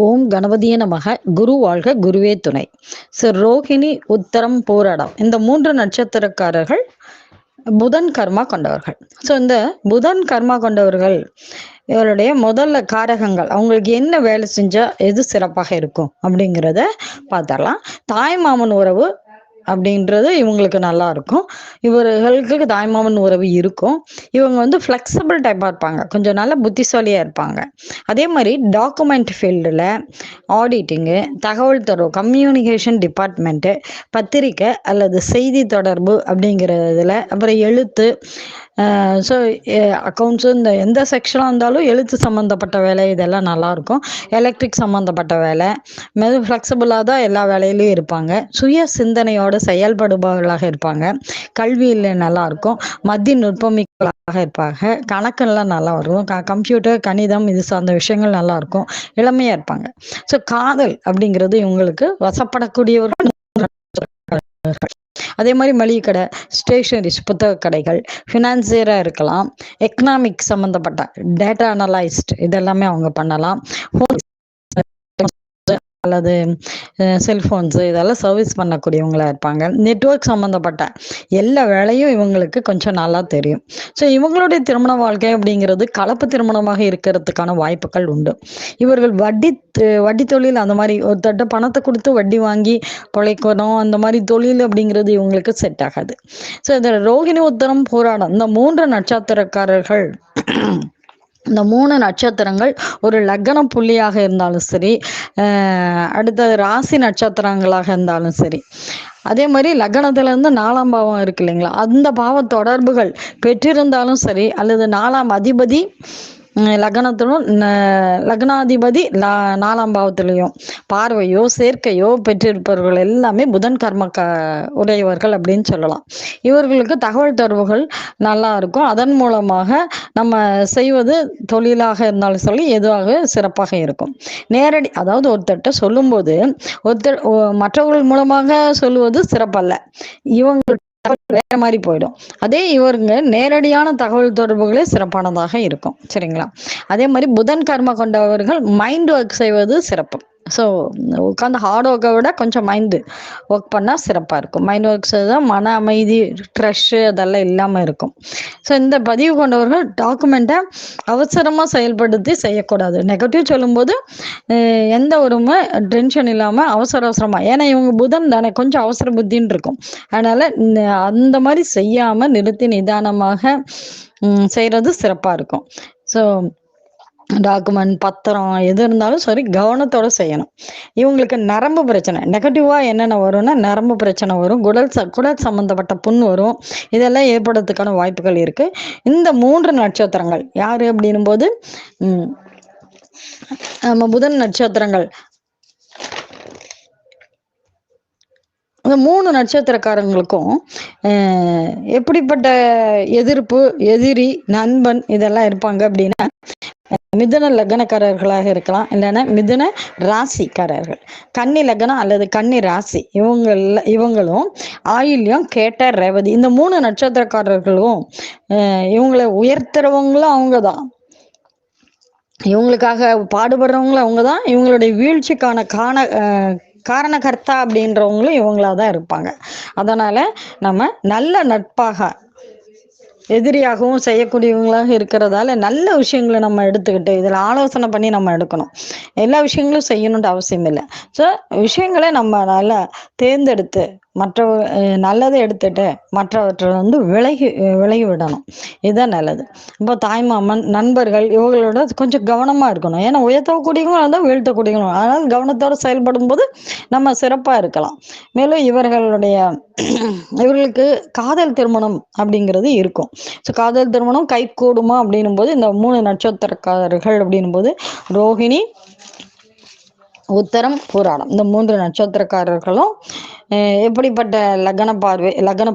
ஓம் கணபதியே நமக. குரு வாழ்க, குருவே துணை. ரோகிணி, உத்தரம், பூராடம் இந்த 3 நட்சத்திரக்காரர்கள் புதன் கர்மா கொண்டவர்கள். இந்த புதன் கர்மா கொண்டவர்கள் இவருடைய முதல்ல காரகங்கள், அவங்களுக்கு என்ன வேலை செஞ்சா எது சிறப்பாக இருக்கும் அப்படிங்கிறத பார்த்தரலாம். தாய் மாமன் உறவு அப்படின்றது இவங்களுக்கு நல்லா இருக்கும். இவர்களுக்கு தாய்மாமன் உறவு இருக்கும். இவங்க ஃப்ளெக்சிபிள் டைப்பாக இருப்பாங்க, கொஞ்சம் நல்ல புத்திசாலியாக இருப்பாங்க. அதே மாதிரி டாக்குமெண்ட் ஃபீல்டில் ஆடிட்டிங்கு, தகவல் தொடர்பு, கம்யூனிகேஷன் டிபார்ட்மெண்ட்டு, பத்திரிக்கை அல்லது செய்தி தொடர்பு அப்படிங்கிறதுல, அப்புறம் எழுத்து, ஸோ அக்கௌண்ட்ஸு, இந்த எந்த செக்ஷனாக இருந்தாலும் எழுத்து சம்மந்தப்பட்ட வேலை இதெல்லாம் நல்லாயிருக்கும். எலக்ட்ரிக் சம்மந்தப்பட்ட வேலை, மெது ஃப்ளெக்சிபிளாக தான் எல்லா வேலையிலையும் இருப்பாங்க. சுய சிந்தனையோடு செயல்படுபவர்களாக இருப்பாங்க. கல்வியில் நல்லாயிருக்கும். மத்திய நுட்பமிக்கவர்களாக இருப்பாங்க. கணக்கெல்லாம் நல்லா வரும். கம்ப்யூட்டர், கணிதம் இது சார்ந்த விஷயங்கள் நல்லாயிருக்கும். இளமையாக இருப்பாங்க. காதல் அப்படிங்கிறது இவங்களுக்கு வசப்படக்கூடியவர்கள். அதே மாதிரி மளிகை கடை, ஸ்டேஷனரிஸ், புத்தக கடைகள், ஃபினான்சியராக இருக்கலாம். எக்கனாமிக் சம்மந்தப்பட்ட டேட்டா அனலைஸ்ட் இதெல்லாமே அவங்க பண்ணலாம். அல்லது செல்ஃபோன்ஸு இதெல்லாம் சர்வீஸ் பண்ணக்கூடியவங்களாக இருப்பாங்க. நெட்வொர்க் சம்மந்தப்பட்ட எல்லா வேலையும் இவங்களுக்கு கொஞ்சம் நல்லா தெரியும். இவங்களுடைய திருமண வாழ்க்கை அப்படிங்கிறது கலப்பு திருமணமாக இருக்கிறதுக்கான வாய்ப்புகள் உண்டு. இவர்கள் வட்டி தொழில், அந்த மாதிரி ஒருத்தட்ட பணத்தை கொடுத்து வட்டி வாங்கி பிழைக்கணும், அந்த மாதிரி தொழில் அப்படிங்கிறது இவங்களுக்கு செட் ஆகாது. இந்த ரோகிணி, உத்தரம், பூராடம் இந்த 3 நட்சத்திரக்காரர்கள், இந்த 3 நட்சத்திரங்கள் ஒரு லக்ன புள்ளியாக இருந்தாலும் சரி, அடுத்தது ராசி நட்சத்திரங்களாக இருந்தாலும் சரி, அதே மாதிரி லக்னத்திலேருந்து 4ஆம் பாவம் இருக்கு இல்லைங்களா, அந்த பாவ தொடர்புகள் பெற்றிருந்தாலும் சரி, அல்லது 4ஆம் அதிபதி லக்னத்திலும் லக்னாதிபதி 4ஆம் பாவத்திலையும் பார்வையோ சேர்க்கையோ பெற்றிருப்பவர்கள் எல்லாமே புதன் கர்ம உடையவர்கள் அப்படின்னு சொல்லலாம். இவர்களுக்கு தகவல் தொடர்புகள் நல்லா இருக்கும். அதன் மூலமாக நம்ம செய்வது தொழிலாக இருந்தாலும் சொல்லி எதுவாக சிறப்பாக இருக்கும். நேரடி, அதாவது ஒருத்தர்கிட்ட சொல்லும்போது மற்றவர்கள் மூலமாக சொல்லுவது சிறப்பல்ல, இவங்க வேற மாதிரி போயிடும். அதே இவருங்க நேரடியான தகவல் தொடர்புகளே சிறப்பானதாக இருக்கும். சரிங்களா? அதே மாதிரி புதன் கர்மா கொண்டவர்கள் மைண்ட் ஒர்க் செய்வது சிறப்பு. உட்காந்து ஹார்ட் ஒர்க்கை விட கொஞ்சம் மைண்டு ஒர்க் பண்ணால் சிறப்பாக இருக்கும். மைண்ட் ஒர்க் செய்தால் மன அமைதி, ஸ்ட்ரெஸ்ஸு அதெல்லாம் இல்லாமல் இருக்கும். இந்த பதிவு கொண்டவர்கள் டாக்குமெண்ட்டை அவசரமாக செயல்படுத்தி செய்யக்கூடாது. நெகட்டிவ் சொல்லும்போது எந்த ஒரு டென்ஷன் இல்லாமல் அவசரமாக, ஏன்னா இவங்க புதன் தானே, கொஞ்சம் அவசர புத்தின்னு இருக்கும். அதனால் அந்த மாதிரி செய்யாமல் நிறுத்தி நிதானமாக செய்கிறது சிறப்பாக இருக்கும். டாக்குமெண்ட், பத்திரம் எது இருந்தாலும் சரி கவனத்தோடு செய்யணும். இவங்களுக்கு நரம்பு பிரச்சனை நெகட்டிவாக என்னென்ன வரும்னா, நரம்பு பிரச்சனை வரும், குடல் சம்மந்தப்பட்ட புண் வரும், இதெல்லாம் ஏற்படுறதுக்கான வாய்ப்புகள் இருக்குது. இந்த 3 நட்சத்திரங்கள் யார் அப்படின்னும் போது நம்ம புதன் நட்சத்திரங்கள், இந்த 3 நட்சத்திரக்காரங்களுக்கும் எப்படிப்பட்ட எதிர்ப்பு, எதிரி, நண்பன் இதெல்லாம் இருப்பாங்க அப்படின்னா, மிதுன லக்னக்காரர்களாக இருக்கலாம், இல்லைன்னா மிதுன ராசிக்காரர்கள், கன்னி லக்னம் அல்லது கன்னி ராசி இவங்களும் ஆயில்யம், கேட்ட, ரேவதி இந்த 3 நட்சத்திரக்காரர்களும் இவங்களை உயர்த்துறவங்களும் அவங்க தான், இவங்களுக்காக பாடுபடுறவங்களும் அவங்க தான், இவங்களுடைய வீழ்ச்சிக்கான காரணகர்த்தா அப்படின்றவங்களும் இவங்களாக தான் இருப்பாங்க. அதனால் நம்ம நல்ல நட்பாக, எதிரியாகவும் செய்யக்கூடியவங்களாக இருக்கிறதால நல்ல விஷயங்களை நம்ம எடுத்துக்கிட்டு இதில் ஆலோசனை பண்ணி நம்ம எடுக்கணும். எல்லா விஷயங்களும் செய்யணுன்ற அவசியம் இல்லை. விஷயங்களை நம்ம நல்லா தேர்ந்தெடுத்து நல்லதை எடுத்துட்டு மற்றவற்றை விலகி விடணும். இதுதான் நல்லது. இப்போ தாய்மாமன், நண்பர்கள் இவங்களோட கொஞ்சம் கவனமாக இருக்கணும். ஏன்னா உயர்த்தக்கூடியவங்களும் தான் வீழ்த்தக்கூடியவங்களும், அதனால் கவனத்தோடு செயல்படும் போது நம்ம சிறப்பாக இருக்கலாம். மேலும் இவர்களுக்கு காதல் திருமணம் அப்படிங்கிறது இருக்கும். காதல் திருமணம் கைகூடுமா அப்படின்னும் போது இந்த 3 நட்சத்திரக்காரர்கள் அப்படின்னும் போது ரோகிணி, உத்தரம், பூராடம் இந்த 3 நட்சத்திரக்காரர்களும் எப்படிப்பட்ட லக்ன பார்வை, லக்ன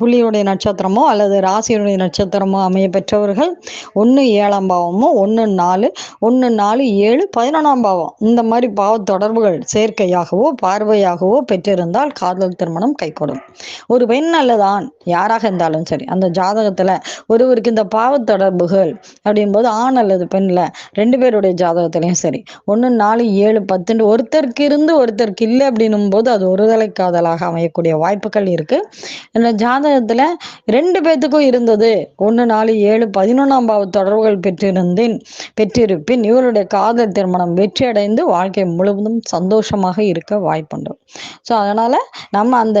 புள்ளியுடைய நட்சத்திரமோ அல்லது ராசியுடைய நட்சத்திரமோ அமைய பெற்றவர்கள் 1 7ஆம் பாவமோ 1 4 7 11ஆம் பாவம் இந்த மாதிரி பாவ தொடர்புகள் சேர்க்கையாகவோ பார்வையாகவோ பெற்றிருந்தால் காதல் திருமணம் கைகூடும். ஒரு பெண் அல்லது ஆண் யாராக இருந்தாலும் சரி, அந்த ஜாதகத்துல ஒருவருக்கு இந்த பாவ தொடர்புகள் அப்படின்போது ஆண் அல்லது பெண்ல 2 பேருடைய ஜாதகத்திலையும் சரி 1 4 7 10 ஒருத்தருக்கு இருந்து ஒருத்தருக்கு இல்லை அப்படின்னும் போது அது ஒருதலை காதலாக அமையக்கூடிய வாய்ப்புகள் இருக்கு. இந்த ஜாதகத்துல 2 பேத்துக்கும் இருந்தது 1 4 7 11ஆம் பாவ தொடர்புகள் பெற்றிருப்பின் இவருடைய காதல் திருமணம் வெற்றி அடைந்து வாழ்க்கை முழுவதும் சந்தோஷமாக இருக்க வாய்ப்புண்டு. ஸோ அதனால நம்ம அந்த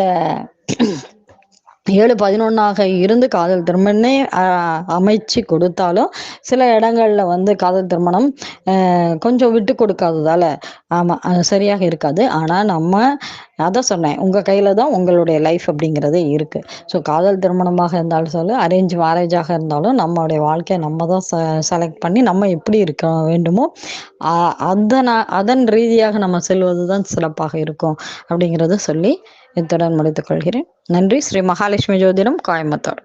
7 11ஆக இருந்து காதல் திருமணமே அமைச்சு கொடுத்தாலும் சில இடங்கள்ல காதல் திருமணம் கொஞ்சம் விட்டு கொடுக்காததால அது சரியாக இருக்காது. ஆனா நம்ம அதான் சொன்னேன், உங்க கையில தான் உங்களுடைய லைஃப் அப்படிங்கிறதே இருக்கு. ஸோ காதல் திருமணமாக இருந்தாலும் சொல்லு, அரேஞ்ச் மேரேஜாக இருந்தாலும் நம்மளுடைய வாழ்க்கையை நம்ம தான் செலக்ட் பண்ணி நம்ம எப்படி இருக்க வேண்டுமோ அதன் ரீதியாக நம்ம செல்வது தான் சிறப்பாக இருக்கும் அப்படிங்கிறத சொல்லி இத்துடன் முடித்துக் கொள்கிறேன். நன்றி. ஸ்ரீ மகாலட்சுமி ஜோதிடம், கோயம்புத்தூர்.